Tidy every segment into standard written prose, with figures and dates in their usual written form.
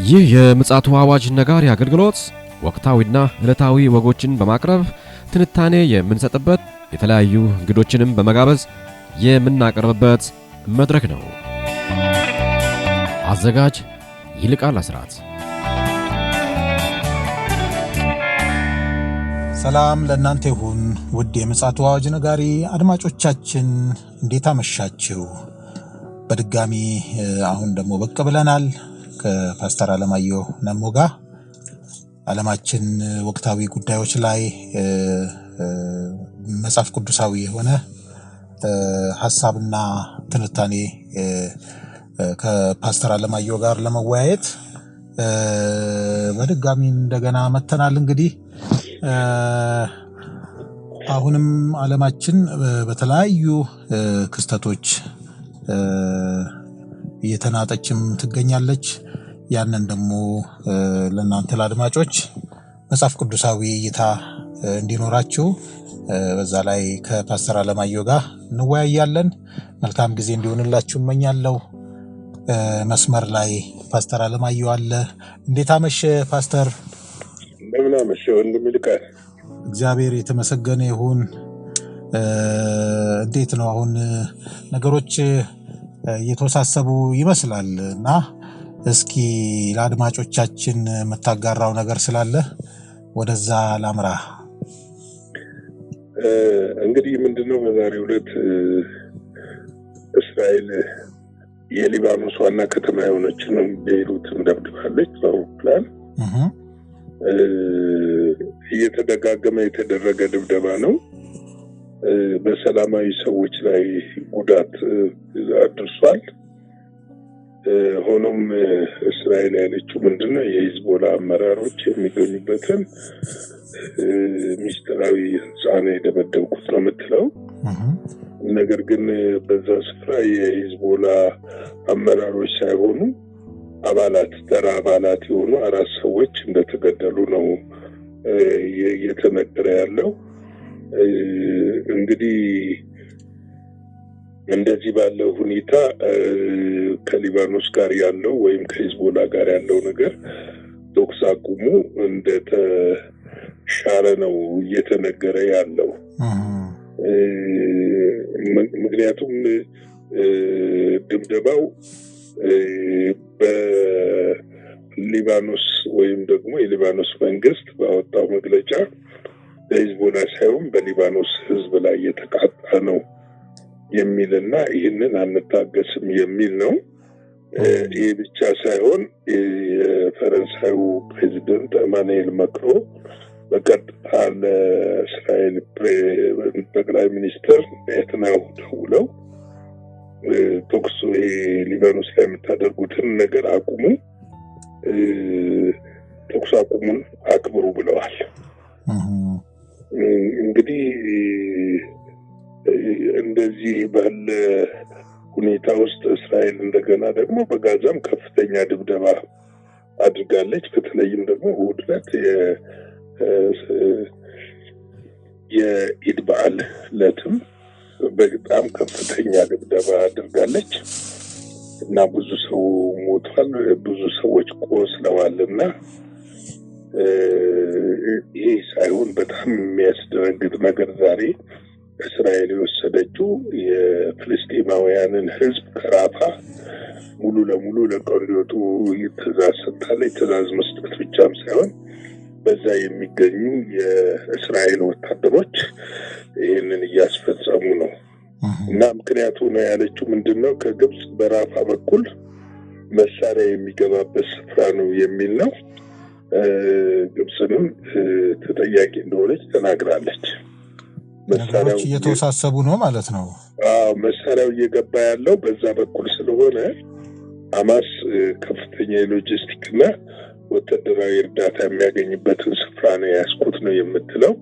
ይህ የምጽአቱ አዋጅ ነጋሪ አገልግሎት ወቅታዊና ዕለታዊ ወጎችን በማቅረብ ትንታኔ የምንሰጥበት የተለያዩ እንግዶችንም በመጋበዝ የምናቀርብበት መድረክ ነው። አዘጋጅ ይልቃል አስራት። ሰላም ለእናንተ ይሁን ውድ የምጽአቱ አዋጅ ነጋሪ አድማጮቻችን፣ እንዴት አመሻችሁ? በድጋሚ አሁን ደግሞ ብቅ ብለናል ከፓስተር አለማየሁ ነሞ ጋር ዓለማችን ወቅታዊ ጉዳዮች ላይ መጽሐፍ ቅዱሳዊ የሆነ ሐሳብና ትንታኔ ከፓስተር አለማየሁ ጋር ለመወያየት በድጋሚ እንደገና መተናል። እንግዲህ አሁንም ዓለማችን በተለያዩ ክስተቶች እየተናጠችም ትገኛለች። ያንን ደግሞ ለእናንተ ለአድማጮች መጽሐፍ ቅዱሳዊ እይታ እንዲኖራችሁ በዛ ላይ ከፓስተር አለማየሁ ጋር እንወያያለን። መልካም ጊዜ እንዲሆንላችሁ እመኛለሁ። መስመር ላይ ፓስተር አለማየሁ አለ። እንዴት አመሸ ፓስተር? እንደምን አመሸ ወንድም ይልቃል። እግዚአብሔር የተመሰገነ ይሁን። እንዴት ነው አሁን ነገሮች? እየተወሳሰቡ ይመስላል እና እስኪ ለአድማጮቻችን የምታጋራው ነገር ስላለ ወደዛ ላምራ። እንግዲህ ምንድነው በዛሬው ዕለት እስራኤል የሊባኖስ ዋና ከተማ የሆነችን ቤይሩትን ደብድባለች በአውሮፕላን። እየተደጋገመ የተደረገ ድብደባ ነው። በሰላማዊ ሰዎች ላይ ጉዳት አድርሷል። ሆኖም እስራኤል ያለችው ምንድነው የሂዝቦላ አመራሮች የሚገኙበትን ሚስጥራዊ ህንፃ ነው የደበደብኩት ነው የምትለው። ነገር ግን በዛ ስፍራ የሂዝቦላ አመራሮች ሳይሆኑ ተራ አባላት የሆኑ 4 ሰዎች እንደተገደሉ ነው እየተነገረ ያለው። እንግዲህ እንደዚህ ባለው ሁኔታ ከሊባኖስ ጋር ያለው ወይም ከሂዝቦላ ጋር ያለው ነገር ተኩስ አቁሙ እንደተሻረ ነው እየተነገረ ያለው። ምክንያቱም ድብደባው በሊባኖስ ወይም ደግሞ የሊባኖስ መንግስት ባወጣው መግለጫ በሂዝቦላ ሳይሆን በሊባኖስ ህዝብ ላይ የተቃጣ ነው የሚልና ይህንን አንታገስም የሚል ነው። ይህ ብቻ ሳይሆን የፈረንሳዩ ፕሬዚደንት ኢማኑኤል ማክሮን በቀጥታ ለእስራኤል ጠቅላይ ሚኒስትር ኔታንያሁ ደውለው ተኩስ ሊባኖስ ላይ የምታደርጉትን ነገር አቁሙ፣ ተኩስ አቁሙን አክብሩ ብለዋል። እንግዲህ እንደዚህ ባለ ሁኔታ ውስጥ እስራኤል እንደገና ደግሞ በጋዛም ከፍተኛ ድብደባ አድርጋለች። በተለይም ደግሞ እሑድ ዕለት የኢድ በዓል ዕለትም በጣም ከፍተኛ ድብደባ አድርጋለች እና ብዙ ሰው ሞቷል፣ ብዙ ሰዎች ቆስለዋልና ይሄ ሳይሆን በጣም የሚያስደነግጥ ነገር ዛሬ እስራኤል የወሰደችው የፍልስጤማውያንን ህዝብ ከራፋ ሙሉ ለሙሉ ለቀው እንዲወጡ ትእዛዝ ሰጥታለች። ትእዛዝ መስጠት ብቻም ሳይሆን በዛ የሚገኙ የእስራኤል ወታደሮች ይህንን እያስፈጸሙ ነው እና ምክንያቱ ነው ያለችው ምንድነው ከግብጽ በራፋ በኩል መሳሪያ የሚገባበት ስፍራ ነው የሚል ነው። ግብጽንም ተጠያቂ እንደሆነች ተናግራለች። መሳሪያው እየተወሳሰቡ ነው ማለት ነው። መሳሪያው እየገባ ያለው በዛ በኩል ስለሆነ ሐማስ ከፍተኛ የሎጂስቲክና ወታደራዊ እርዳታ የሚያገኝበትን ስፍራ ነው ያስኩት ነው የምትለው።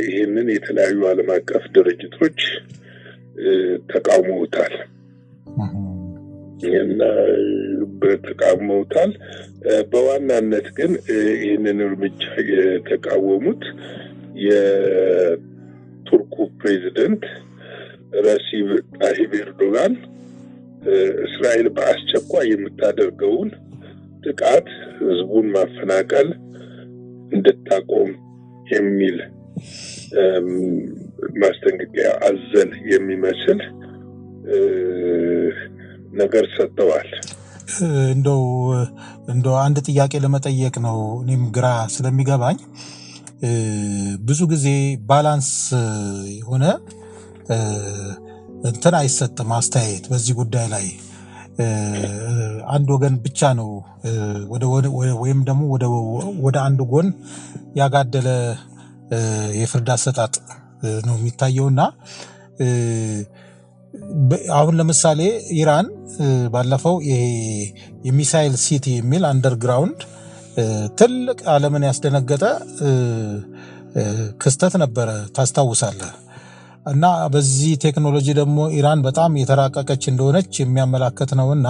ይህንን የተለያዩ ዓለም አቀፍ ድርጅቶች ተቃውመውታል እና በተቃውመውታል። በዋናነት ግን ይህንን እርምጃ የተቃወሙት የቱርኩ ፕሬዚደንት ረሲብ ጣይብ ኤርዶጋን እስራኤል በአስቸኳይ የምታደርገውን ጥቃት ህዝቡን ማፈናቀል እንድታቆም የሚል ማስጠንቀቂያ አዘል የሚመስል ነገር ሰጥተዋል። እንደው አንድ ጥያቄ ለመጠየቅ ነው እኔም ግራ ስለሚገባኝ ብዙ ጊዜ ባላንስ የሆነ እንትን አይሰጥም አስተያየት በዚህ ጉዳይ ላይ አንድ ወገን ብቻ ነው ወይም ደግሞ ወደ አንድ ጎን ያጋደለ የፍርድ አሰጣጥ ነው የሚታየውና አሁን ለምሳሌ ኢራን ባለፈው የሚሳይል ሲቲ የሚል አንደርግራውንድ ትልቅ ዓለምን ያስደነገጠ ክስተት ነበረ ታስታውሳለህ። እና በዚህ ቴክኖሎጂ ደግሞ ኢራን በጣም የተራቀቀች እንደሆነች የሚያመላክት ነውና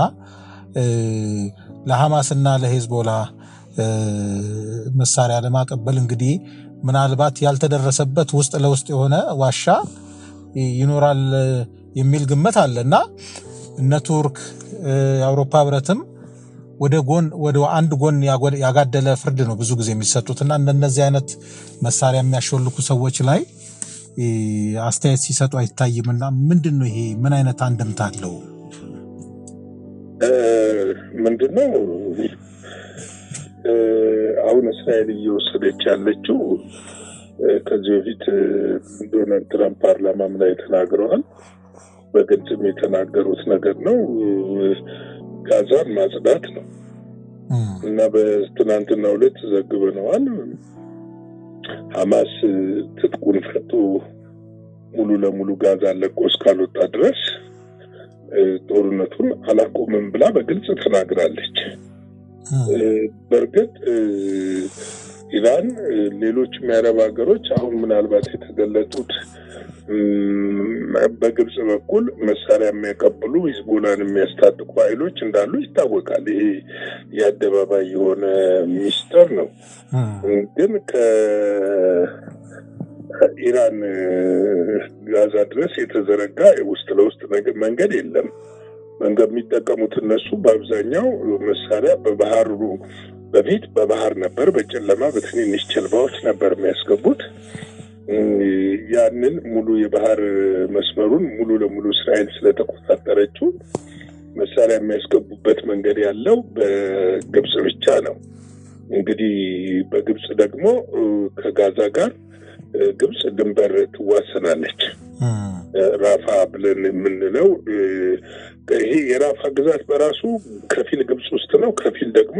ለሐማስና ለሄዝቦላ መሳሪያ ለማቀበል እንግዲህ ምናልባት ያልተደረሰበት ውስጥ ለውስጥ የሆነ ዋሻ ይኖራል የሚል ግምት አለና እነ ቱርክ የአውሮፓ ህብረትም ወደ አንድ ጎን ያጋደለ ፍርድ ነው ብዙ ጊዜ የሚሰጡትና እንደነዚህ አይነት መሳሪያ የሚያሾልኩ ሰዎች ላይ አስተያየት ሲሰጡ አይታይምና ምንድነው ይሄ ምን አይነት አንድምታ አለው? ምንድነው አሁን እስራኤል እየወሰደች ያለችው ከዚህ በፊት ዶናልድ ትራምፕ ፓርላማም ላይ ተናግረዋል። በግልጽም የተናገሩት ነገር ነው። ጋዛን ማጽዳት ነው እና በትናንትናው ዕለት ዘግበነዋል። ሐማስ ትጥቁን ፈቶ ሙሉ ለሙሉ ጋዛን ለቆ እስካልወጣ ድረስ ጦርነቱን አላቆምም ብላ በግልጽ ተናግራለች። በእርግጥ ኢራን ሌሎች የአረብ ሀገሮች አሁን ምናልባት የተገለጡት በግብጽ በኩል መሳሪያ የሚያቀብሉ ሂዝቦላን የሚያስታጥቁ ኃይሎች እንዳሉ ይታወቃል። ይሄ የአደባባይ የሆነ ሚስጥር ነው። ግን ከኢራን ጋዛ ድረስ የተዘረጋ ውስጥ ለውስጥ መንገድ የለም። መንገድ የሚጠቀሙት እነሱ በአብዛኛው መሳሪያ በባህሩ በፊት በባህር ነበር፣ በጨለማ በትንንሽ ጀልባዎች ነበር የሚያስገቡት። ያንን ሙሉ የባህር መስመሩን ሙሉ ለሙሉ እስራኤል ስለተቆጣጠረችው መሳሪያ የሚያስገቡበት መንገድ ያለው በግብጽ ብቻ ነው። እንግዲህ በግብጽ ደግሞ ከጋዛ ጋር ግብጽ ድንበር ትዋሰናለች። ራፋ ብለን የምንለው ይሄ የራፋ ግዛት በራሱ ከፊል ግብጽ ውስጥ ነው፣ ከፊል ደግሞ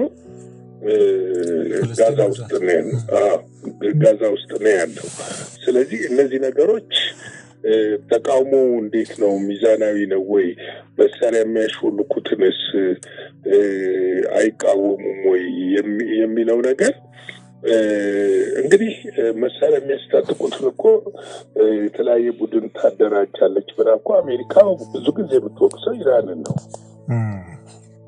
ጋዛ ውስጥ ነው ያለው። ስለዚህ እነዚህ ነገሮች ተቃውሞ እንዴት ነው? ሚዛናዊ ነው ወይ? መሳሪያ የሚያሾልኩትንስ አይቃወሙም ወይ የሚለው ነገር እንግዲህ መሳሪያ የሚያስታጥቁትን እኮ የተለያየ ቡድን ታደራጃለች ብላ እኮ አሜሪካ ብዙ ጊዜ የምትወቅሰው ኢራንን ነው።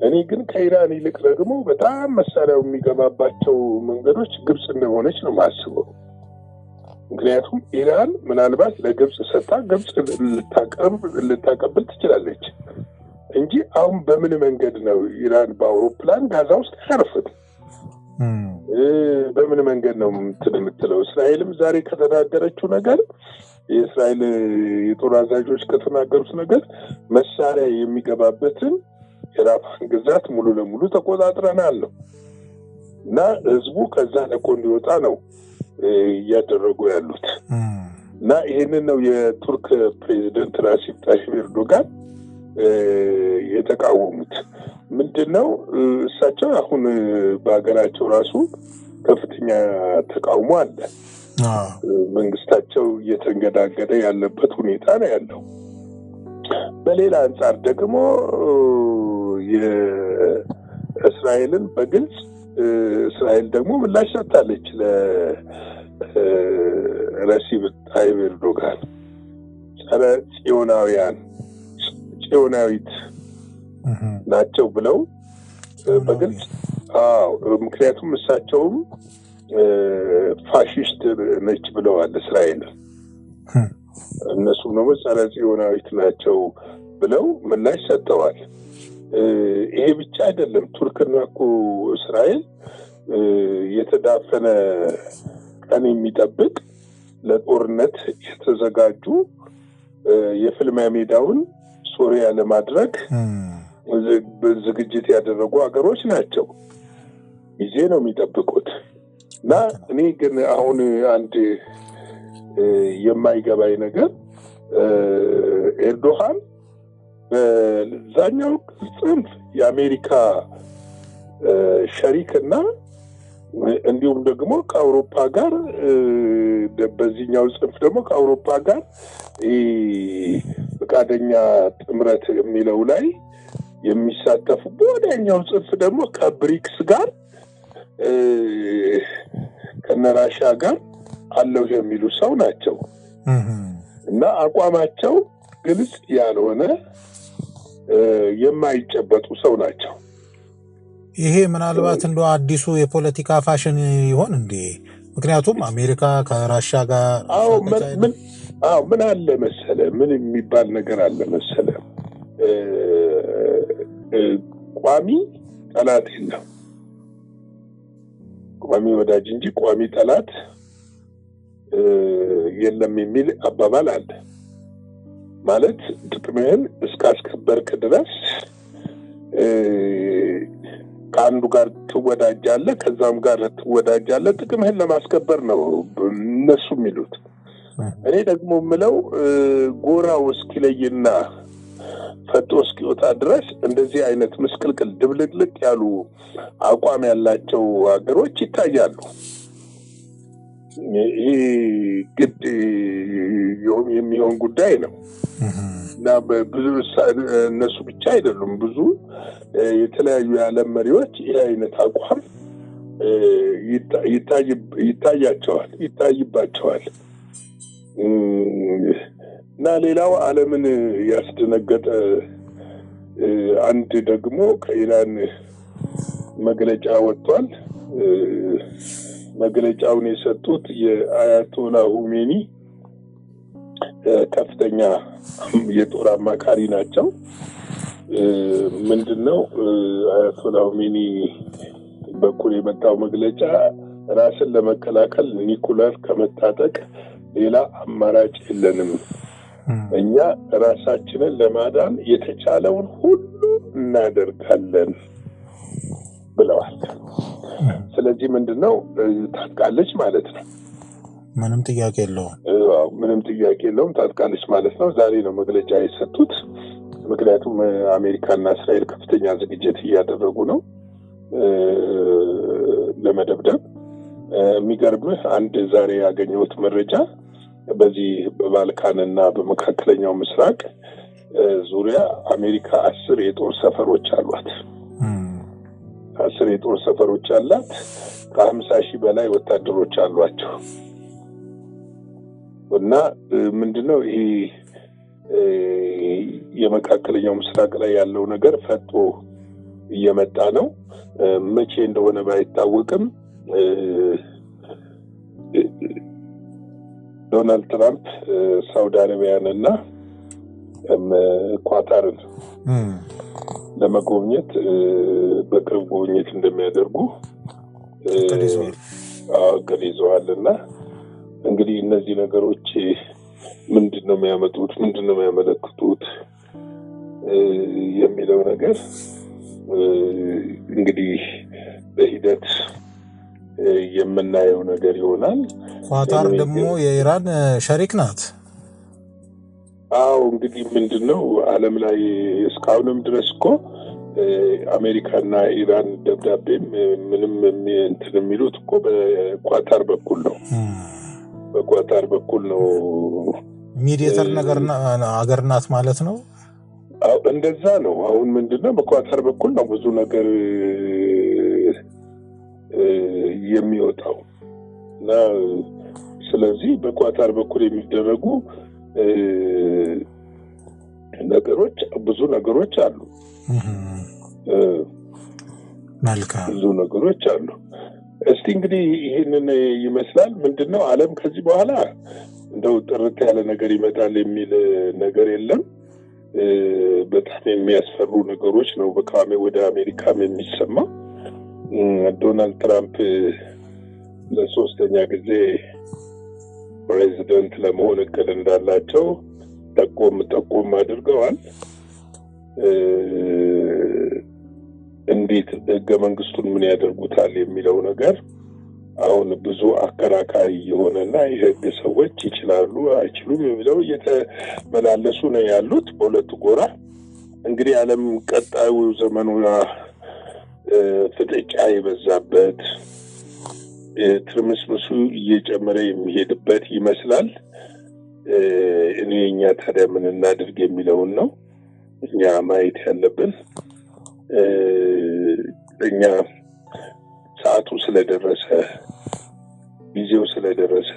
እኔ ግን ከኢራን ይልቅ ደግሞ በጣም መሳሪያው የሚገባባቸው መንገዶች ግብጽ እንደሆነች ነው ማስበው። ምክንያቱም ኢራን ምናልባት ለግብጽ ሰጣ ግብጽ ልታቀብል ትችላለች እንጂ አሁን በምን መንገድ ነው ኢራን በአውሮፕላን ጋዛ ውስጥ አያርፍም? በምን መንገድ ነው የምትለው? እስራኤልም ዛሬ ከተናገረችው ነገር የእስራኤል የጦር አዛዦች ከተናገሩት ነገር መሳሪያ የሚገባበትን የራፋን ግዛት ሙሉ ለሙሉ ተቆጣጥረናል ነው እና ህዝቡ ከዛ ለቆ እንዲወጣ ነው እያደረጉ ያሉት። እና ይህንን ነው የቱርክ ፕሬዚደንት ራሲብ ጣይብ ኤርዶጋን የተቃወሙት። ምንድነው እሳቸው አሁን በሀገራቸው ራሱ ከፍተኛ ተቃውሞ አለ። መንግስታቸው እየተንገዳገደ ያለበት ሁኔታ ነው ያለው። በሌላ አንጻር ደግሞ የእስራኤልን በግልጽ እስራኤል ደግሞ ምላሽ ሰጥታለች ለራሲብ ጣይብ ኤርዶጋን። ጸረ ጽዮናዊት ናቸው ብለው በግልጽ ምክንያቱም እሳቸውም ፋሽስት ነች ብለዋል እስራኤል። እነሱ ነው ጸረ ጽዮናዊት ናቸው ብለው ምላሽ ሰጥተዋል። ይሄ ብቻ አይደለም። ቱርክና እኮ እስራኤል የተዳፈነ ቀን የሚጠብቅ ለጦርነት የተዘጋጁ የፍልሚያ ሜዳውን ሶሪያ ለማድረግ ዝግጅት ያደረጉ ሀገሮች ናቸው። ጊዜ ነው የሚጠብቁት። እና እኔ ግን አሁን አንድ የማይገባኝ ነገር ኤርዶሃን በዛኛው ጽንፍ የአሜሪካ ሸሪክና እንዲሁም ደግሞ ከአውሮፓ ጋር በዚህኛው ጽንፍ ደግሞ ከአውሮፓ ጋር ፈቃደኛ ጥምረት የሚለው ላይ የሚሳተፉ በወዲያኛው ጽንፍ ደግሞ ከብሪክስ ጋር ከነራሻ ጋር አለው የሚሉ ሰው ናቸው እና አቋማቸው ግልጽ ያልሆነ የማይጨበጡ ሰው ናቸው። ይሄ ምናልባት እንደው አዲሱ የፖለቲካ ፋሽን ይሆን እንዴ? ምክንያቱም አሜሪካ ከራሻ ጋር ምን አለ መሰለ፣ ምን የሚባል ነገር አለ መሰለ፣ ቋሚ ጠላት የለም፣ ቋሚ ወዳጅ እንጂ ቋሚ ጠላት የለም የሚል አባባል አለ። ማለት ጥቅምህን እስካስከበርክ ድረስ ከአንዱ ጋር ትወዳጃለህ፣ ከዛም ጋር ትወዳጃለህ። ጥቅምህን ለማስከበር ነው እነሱ የሚሉት። እኔ ደግሞ የምለው ጎራው እስኪለይና ፈቶ እስኪወጣ ድረስ እንደዚህ አይነት ምስቅልቅል ድብልቅልቅ ያሉ አቋም ያላቸው ሀገሮች ይታያሉ። ይሄ ግድ የሚሆን ጉዳይ ነው እና ብዙ እነሱ ብቻ አይደሉም፣ ብዙ የተለያዩ የዓለም መሪዎች ይህ አይነት አቋም ይታይባቸዋል። እና ሌላው ዓለምን ያስደነገጠ አንድ ደግሞ ከኢራን መግለጫ ወጥቷል። መግለጫውን የሰጡት የአያቶላ ሁሜኒ ከፍተኛ የጦር አማካሪ ናቸው። ምንድነው አያቶላ ሁሜኒ በኩል የመጣው መግለጫ? ራስን ለመከላከል ኒኩለር ከመታጠቅ ሌላ አማራጭ የለንም፣ እኛ ራሳችንን ለማዳን የተቻለውን ሁሉ እናደርጋለን ብለዋል። ስለዚህ ምንድነው ታጥቃለች ማለት ነው። ምንም ጥያቄ የለውም ታጥቃለች ማለት ነው። ዛሬ ነው መግለጫ የሰጡት። ምክንያቱም አሜሪካና እስራኤል ከፍተኛ ዝግጅት እያደረጉ ነው ለመደብደብ። የሚገርምህ አንድ ዛሬ ያገኘሁት መረጃ በዚህ በባልካንና በመካከለኛው ምስራቅ ዙሪያ አሜሪካ 10 የጦር ሰፈሮች አሏት። 10 የጦር ሰፈሮች አላት። ከ50,000 በላይ ወታደሮች አሏቸው። እና ምንድነው ይሄ የመካከለኛው ምስራቅ ላይ ያለው ነገር ፈጦ እየመጣ ነው። መቼ እንደሆነ ባይታወቅም ዶናልድ ትራምፕ ሳውዲ አረቢያንና ኳታርን ለመጎብኘት በቅርብ ጉብኝት እንደሚያደርጉ ይዘዋልና እንግዲህ እነዚህ ነገሮች ምንድነው የሚያመጡት፣ ምንድነው የሚያመለክቱት የሚለው ነገር እንግዲህ በሂደት የምናየው ነገር ይሆናል። ኳታር ደግሞ የኢራን ሸሪክ ናት። አዎ እንግዲህ ምንድነው ዓለም ላይ እስካሁንም ድረስ እኮ አሜሪካና ኢራን ደብዳቤም ምንም እንትን የሚሉት እኮ በኳታር በኩል ነው። በኳታር በኩል ነው። ሚዲየተር ነገር አገር ናት ማለት ነው። አዎ እንደዛ ነው። አሁን ምንድነው በኳታር በኩል ነው ብዙ ነገር የሚወጣው እና ስለዚህ በኳታር በኩል የሚደረጉ ነገሮች ብዙ ነገሮች አሉ። መልካም ብዙ ነገሮች አሉ። እስቲ እንግዲህ ይሄንን ይመስላል። ምንድነው ዓለም ከዚህ በኋላ እንደው ጥርት ያለ ነገር ይመጣል የሚል ነገር የለም። በጣም የሚያስፈሩ ነገሮች ነው ወደ አሜሪካም የሚሰማ። ዶናልድ ትራምፕ ለሶስተኛ ጊዜ ፕሬዚደንት ለመሆን እቅድ እንዳላቸው ጠቆም አድርገዋል። እንዴት ህገ መንግስቱን ምን ያደርጉታል የሚለው ነገር አሁን ብዙ አከራካሪ የሆነና የህግ ሰዎች ይችላሉ አይችሉም የሚለው እየተመላለሱ ነው ያሉት በሁለቱ ጎራ። እንግዲህ ዓለም ቀጣዩ ዘመኑ ፍጥጫ የበዛበት ትርምስምሱ እየጨመረ የሚሄድበት ይመስላል። እኛ ታዲያ ምን እናድርግ የሚለውን ነው እኛ ማየት ያለብን። እኛ ሰዓቱ ስለደረሰ ጊዜው ስለደረሰ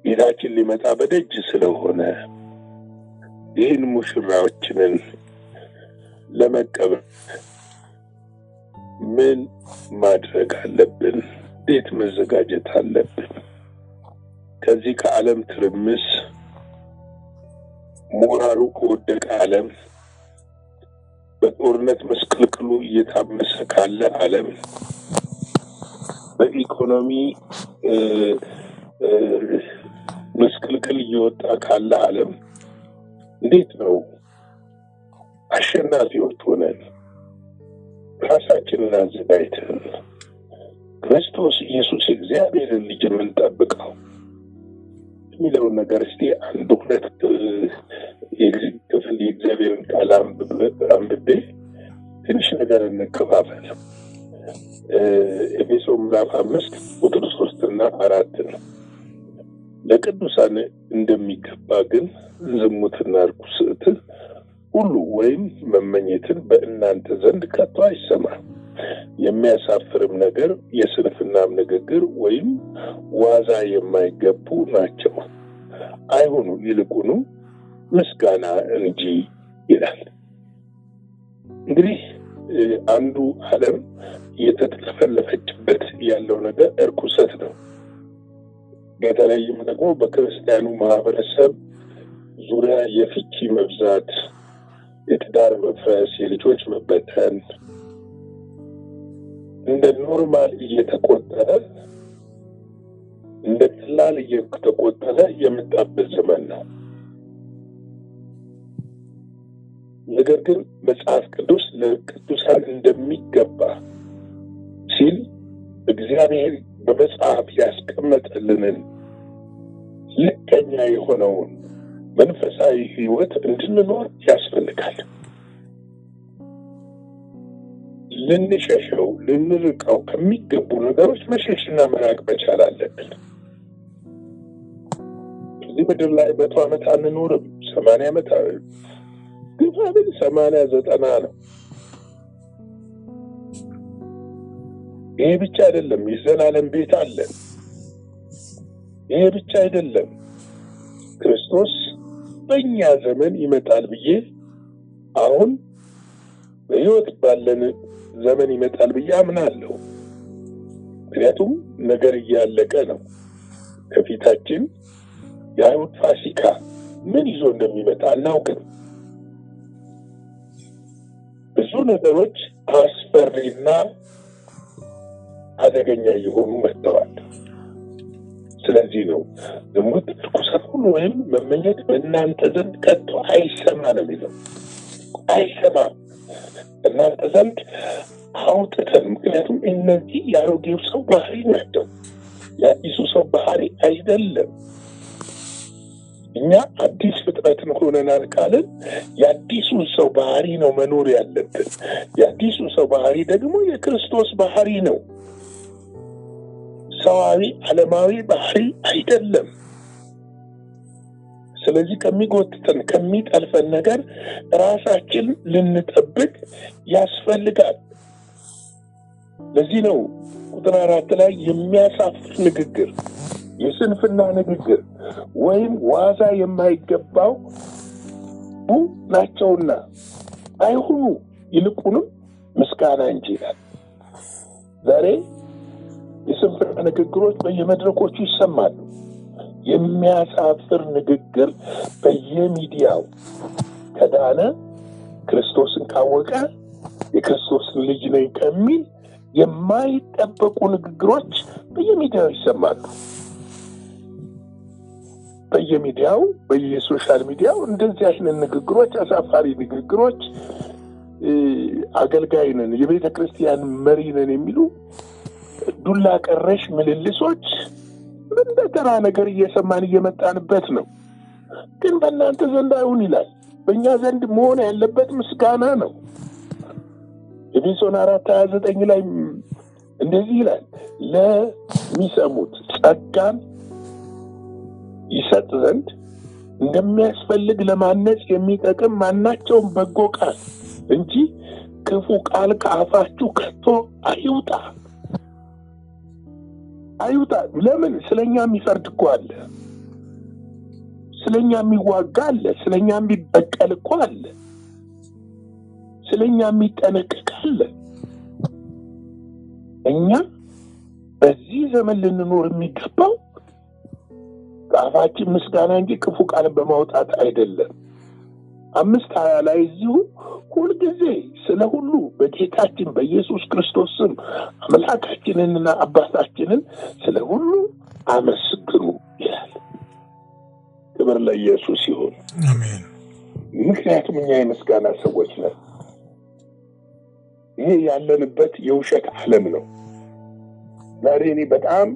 ጌታችን ሊመጣ በደጅ ስለሆነ ይህን ሙሽራዎችንን ለመቀበል ምን ማድረግ አለብን? እንዴት መዘጋጀት አለብን? ከዚህ ከዓለም ትርምስ ሞራሉ ከወደቀ ዓለም በጦርነት መስቀልቅሉ እየታመሰ ካለ ዓለም በኢኮኖሚ መስቀልቅል እየወጣ ካለ ዓለም እንዴት ነው አሸናፊዎች ሆነን ራሳችንን አዘጋጅተን ክርስቶስ ኢየሱስ እግዚአብሔርን ልጅ የምንጠብቀው የሚለውን ነገር እስቲ አንድ ሁለት ክፍል የእግዚአብሔርን ቃል አንብቤ ትንሽ ነገር እንከፋፈል። ኤፌሶን ምዕራፍ 5 ቁጥር 3 እና 4 ነው። ለቅዱሳን እንደሚገባ ግን ዝሙትና ርኩሰትን ሁሉ ወይም መመኘትን በእናንተ ዘንድ ከቶ አይሰማ። የሚያሳፍርም ነገር የስንፍናም ንግግር ወይም ዋዛ የማይገቡ ናቸው አይሁኑ፣ ይልቁኑ ምስጋና እንጂ ይላል። እንግዲህ አንዱ ዓለም የተተፈለፈችበት ያለው ነገር እርኩሰት ነው። በተለይም ደግሞ በክርስቲያኑ ማህበረሰብ ዙሪያ የፍቺ መብዛት፣ የትዳር መፍረስ፣ የልጆች መበተን እንደ ኖርማል እየተቆጠረ እንደ ቀላል እየተቆጠረ የመጣበት ዘመን ነው። ነገር ግን መጽሐፍ ቅዱስ ለቅዱሳን እንደሚገባ ሲል እግዚአብሔር በመጽሐፍ ያስቀመጠልንን ልከኛ የሆነውን መንፈሳዊ ህይወት እንድንኖር ያስፈልጋል። ልንሸሸው ልንርቀው ከሚገቡ ነገሮች መሸሽና መራቅ መቻል አለብን። እዚህ ምድር ላይ 100 ዓመት አንኖርም። 80 ዓመት ግፋ ቢል 80 90 ነው። ይሄ ብቻ አይደለም፣ የዘላለም ቤት አለን። ይሄ ብቻ አይደለም፣ ክርስቶስ በእኛ ዘመን ይመጣል ብዬ አሁን በህይወት ባለን ዘመን ይመጣል ብዬ አምናለሁ። ምክንያቱም ነገር እያለቀ ነው። ከፊታችን የአይሁድ ፋሲካ ምን ይዞ እንደሚመጣ አናውቅም። ብዙ ነገሮች አስፈሪና አደገኛ እየሆኑ መጥተዋል። ስለዚህ ነው ዝሙት፣ ርኩሰት ሁሉ ወይም መመኘት በእናንተ ዘንድ ከቶ አይሰማ ነው የሚለው። አይሰማም እናንተ ዘንድ አውጥተን። ምክንያቱም እነዚህ የአሮጌው ሰው ባህሪ ናቸው፣ የአዲሱ ሰው ባህሪ አይደለም። እኛ አዲስ ፍጥረትን ሆነናል ካልን የአዲሱ ሰው ባህሪ ነው መኖር ያለብን። የአዲሱ ሰው ባህሪ ደግሞ የክርስቶስ ባህሪ ነው። ሰዋዊ ዓለማዊ ባህሪ አይደለም። ስለዚህ ከሚጎትተን ከሚጠልፈን ነገር ራሳችን ልንጠብቅ ያስፈልጋል። ለዚህ ነው ቁጥር 4 ላይ የሚያሳፍር ንግግር፣ የስንፍና ንግግር ወይም ዋዛ የማይገባው ናቸውና አይሁኑ፣ ይልቁንም ምስጋና እንጂ ይላል። ዛሬ የስንፍና ንግግሮች በየመድረኮቹ ይሰማሉ። የሚያሳፍር ንግግር በየሚዲያው ከዳነ ክርስቶስን ካወቀ የክርስቶስን ልጅ ነኝ ከሚል የማይጠበቁ ንግግሮች በየሚዲያው ይሰማሉ። በየሚዲያው በየሶሻል ሚዲያው እንደዚህ አይነት ንግግሮች፣ አሳፋሪ ንግግሮች አገልጋይ ነን የቤተ ክርስቲያን መሪ ነን የሚሉ ዱላ ቀረሽ ምልልሶች እንደ ተራ ነገር እየሰማን እየመጣንበት ነው። ግን በእናንተ ዘንድ አይሁን ይላል። በእኛ ዘንድ መሆን ያለበት ምስጋና ነው። ኤፌሶን 4:29 ላይ እንደዚህ ይላል፣ ለሚሰሙት ጸጋን ይሰጥ ዘንድ እንደሚያስፈልግ ለማነጽ የሚጠቅም ማናቸውም በጎ ቃል እንጂ ክፉ ቃል ከአፋችሁ ከቶ አይውጣ። ለምን? ስለኛ የሚፈርድ እኮ አለ። ስለኛ የሚዋጋ አለ። ስለኛ የሚበቀል እኮ አለ። ስለኛ የሚጠነቀቅ አለ። እኛ በዚህ ዘመን ልንኖር የሚገባው ከአፋችን ምስጋና እንጂ ክፉ ቃል በማውጣት አይደለም። 5:20 ላይ እዚሁ ሁልጊዜ ስለ ሁሉ በጌታችን በኢየሱስ ክርስቶስ ስም አምላካችንንና አባታችንን ስለ ሁሉ አመስግኑ ይላል። ክብር ለኢየሱስ ይሁን። አሜን። ምክንያቱም እኛ የምስጋና ሰዎች ነን። ይሄ ያለንበት የውሸት ዓለም ነው። ዛሬ እኔ በጣም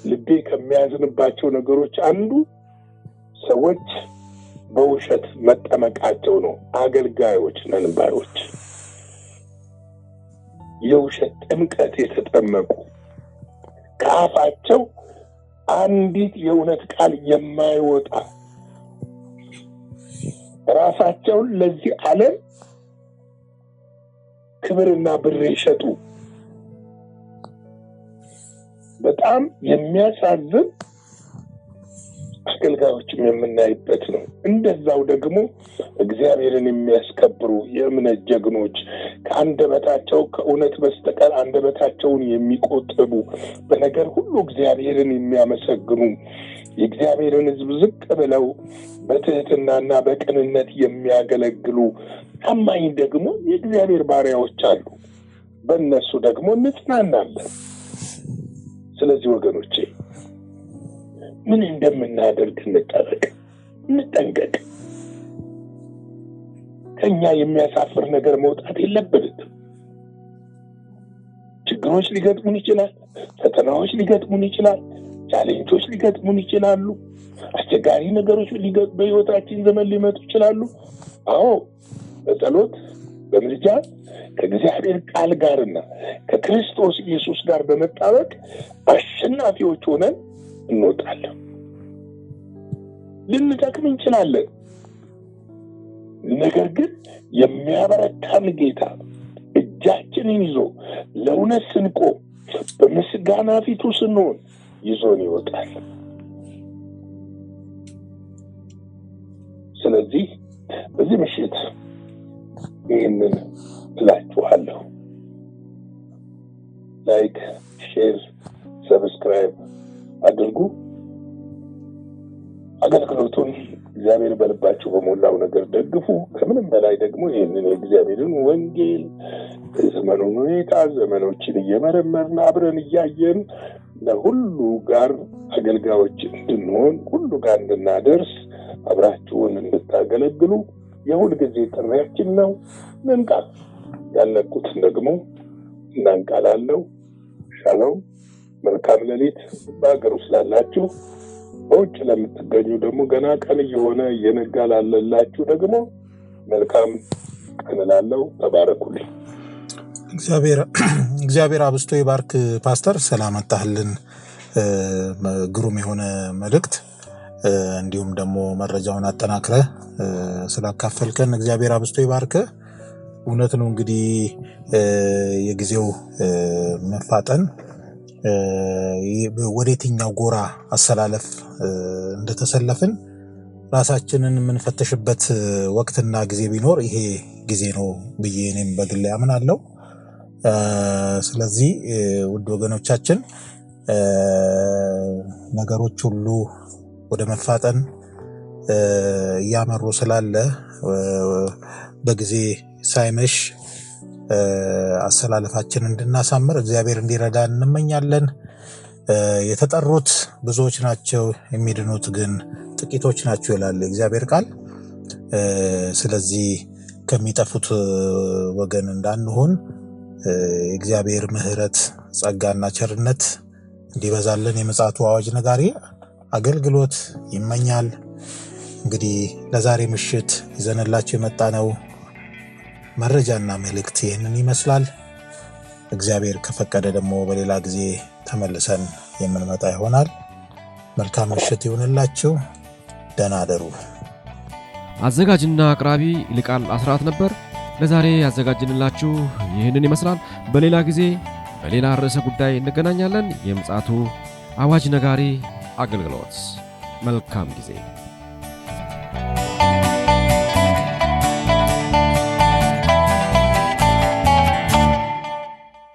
ልቤ ከሚያዝንባቸው ነገሮች አንዱ ሰዎች በውሸት መጠመቃቸው ነው። አገልጋዮች ነን ባዮች የውሸት ጥምቀት የተጠመቁ ከአፋቸው አንዲት የእውነት ቃል የማይወጣ ራሳቸውን ለዚህ ዓለም ክብርና ብር የሸጡ በጣም የሚያሳዝን አገልጋዮችም የምናይበት ነው። እንደዛው ደግሞ እግዚአብሔርን የሚያስከብሩ የእምነት ጀግኖች ከአንደበታቸው ከእውነት በስተቀር አንደበታቸውን የሚቆጥቡ በነገር ሁሉ እግዚአብሔርን የሚያመሰግኑ የእግዚአብሔርን ሕዝብ ዝቅ ብለው በትህትናና በቅንነት የሚያገለግሉ ታማኝ ደግሞ የእግዚአብሔር ባሪያዎች አሉ። በእነሱ ደግሞ እንጽናናለን። ስለዚህ ወገኖቼ ምን እንደምናደርግ እንጠንቀቅ። ከኛ የሚያሳፍር ነገር መውጣት የለበትም። ችግሮች ሊገጥሙን ይችላል። ፈተናዎች ሊገጥሙን ይችላል። ቻሌንጆች ሊገጥሙን ይችላሉ። አስቸጋሪ ነገሮች በሕይወታችን ዘመን ሊመጡ ይችላሉ። አዎ በጸሎት በምልጃ ከእግዚአብሔር ቃል ጋርና ከክርስቶስ ኢየሱስ ጋር በመጣበቅ አሸናፊዎች ሆነን እንወጣለን። ልንደክም እንችላለን። ነገር ግን የሚያበረታን ጌታ እጃችንን ይዞ ለእውነት ስንቆም በምስጋና ፊቱ ስንሆን ይዞን ይወጣል። ስለዚህ በዚህ ምሽት ይህንን እላችኋለሁ። ላይክ፣ ሼር፣ ሰብስክራይብ አድርጉ። አገልግሎቱን እግዚአብሔር በልባችሁ በሞላው ነገር ደግፉ። ከምንም በላይ ደግሞ ይህንን የእግዚአብሔርን ወንጌል የዘመኑን ሁኔታ ዘመኖችን እየመረመርን አብረን እያየን ለሁሉ ጋር አገልጋዮች እንድንሆን ሁሉ ጋር እንድናደርስ አብራችሁን እንድታገለግሉ የሁል ጊዜ ጥሪያችን ነው። እንንቃል። ያለቁትን ደግሞ እናንቃላለው። ሻሎም። መልካም ሌሊት። በአገር ውስጥ ላላችሁ፣ በውጭ ለምትገኙ ደግሞ ገና ቀን እየሆነ እየነጋ ላለላችሁ ደግሞ መልካም ቀን እላለሁ። ተባረኩልኝ። እግዚአብሔር አብስቶ ይባርክ። ፓስተር ሰላም አጣህልን። ግሩም የሆነ መልእክት እንዲሁም ደግሞ መረጃውን አጠናክረ ስላካፈልከን እግዚአብሔር አብስቶ ይባርክ። እውነት ነው። እንግዲህ የጊዜው መፋጠን ወደየትኛው ጎራ አሰላለፍ እንደተሰለፍን ራሳችንን የምንፈተሽበት ወቅትና ጊዜ ቢኖር ይሄ ጊዜ ነው ብዬ እኔም በግሌ አምናለሁ። ስለዚህ ውድ ወገኖቻችን ነገሮች ሁሉ ወደ መፋጠን እያመሩ ስላለ በጊዜ ሳይመሽ አሰላለፋችን እንድናሳምር እግዚአብሔር እንዲረዳን እንመኛለን። የተጠሩት ብዙዎች ናቸው፣ የሚድኑት ግን ጥቂቶች ናቸው ይላል እግዚአብሔር ቃል። ስለዚህ ከሚጠፉት ወገን እንዳንሆን የእግዚአብሔር ምሕረት ጸጋና ቸርነት እንዲበዛልን የምጽአቱ አዋጅ ነጋሪ አገልግሎት ይመኛል። እንግዲህ ለዛሬ ምሽት ይዘንላችሁ የመጣነው መረጃና መልእክት ይህንን ይመስላል። እግዚአብሔር ከፈቀደ ደግሞ በሌላ ጊዜ ተመልሰን የምንመጣ ይሆናል። መልካም ምሽት ይሁንላችሁ። ደህና አደሩ። አዘጋጅና አቅራቢ ይልቃል አስራት ነበር። ለዛሬ ያዘጋጅንላችሁ ይህንን ይመስላል። በሌላ ጊዜ በሌላ ርዕሰ ጉዳይ እንገናኛለን። የምጽአቱ አዋጅ ነጋሪ አገልግሎት። መልካም ጊዜ።